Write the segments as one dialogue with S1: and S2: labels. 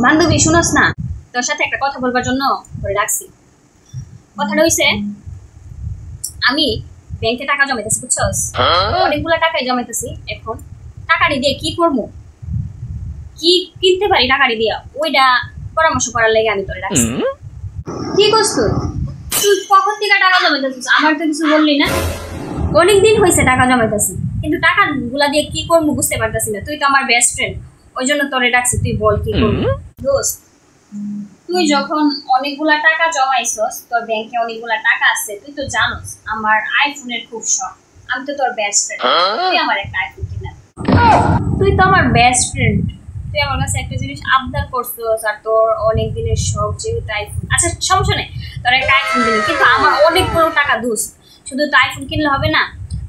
S1: বান্ধবী শুনোস না, তোর সাথে একটা কথা বলবার জন্য করে রাখছি। কথাটা হইছে, আমি ব্যাংকে টাকা জমাইতেছি, বুঝছস? অনেকগুলো টাকাই জমাইতেছি। এখন টাকাটি দিয়ে কি করবো, কি কিনতে পারি টাকাটি দিয়া, ওইটা পরামর্শ করার লাগে আমি তোরে রাখছি। কি করছ তুই? তুই কখন থেকে টাকা জমাইতেছিস? আমার তো কিছু বললি না। অনেকদিন হয়েছে টাকা জমাইতেছি, কিন্তু টাকা গুলা দিয়ে কি করবো বুঝতে পারতেছি না। তুই তো আমার বেস্ট ফ্রেন্ড, ওই জন্য তোরে ডাকছি। তুই বল কি করবি। দোস্ত, তুই যখন অনেকগুলা টাকা জমাইছস, তোর ব্যাংকে অনেকগুলা টাকা আছে, তুই তো জানোস আমার আইফোনের খুব শখ। আমি তো তোর বেস্ট ফ্রেন্ড, তুই আমার একটা আইফোন কিনা। তুই তো আমার বেস্ট ফ্রেন্ড, তুই আমার কাছে একটা জিনিস আবদার করছস, আর তোর অনেক দিনের শখ যেহেতু আইফোন। আচ্ছা সমস্যা নেই, তোর একটা আইফোন দিবি, কিন্তু আমার অনেকগুলো টাকা দোস্ত। শুধু তো আইফোন কিনলে হবে না,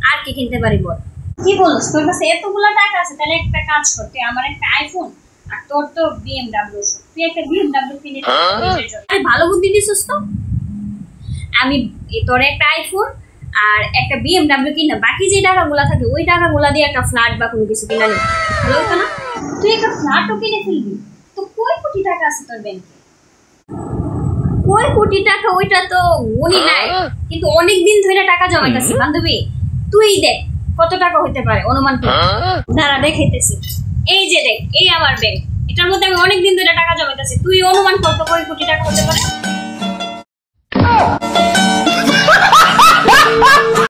S1: আর কি কিনতে পারি বল? কি বলছ? তোর কাছে এতগুলো টাকা আছে, তাহলে একটা কাজ কর, তুই আমার একটা আইফোন আর তোর তো BMW, তুই একটা BMW কিনে আরে ভালো বুদ্ধি দিছিস তো। আমি তোর একটা আইফোন আর একটা BMW কিনা, বাকি যে টাকাগুলো থাকে ওই টাকাগুলো দিয়ে একটা ফ্ল্যাট বা কোনো কিছু কিনা নিবি, ভালো হতো না? তুই একটা ফ্ল্যাটও কিনে ফেলবি। তো কয় কোটি টাকা আছে তোর ব্যাংকে? কয় কোটি টাকা ওইটা তো গুনি নাই, কিন্তু অনেক দিন ধরে টাকা জমাইতেছি। বান্ধবী তুই দেখ কত টাকা হইতে পারে, অনুমান কর। দাঁড়া দেখাইতেছি, এই যে দেখ, এই আমার ব্যাংক, এটার মধ্যে আমি অনেক দিন ধরে টাকা জমাইতেছি। তুই অনুমান কর তো কয় কোটি টাকা হতে পারে।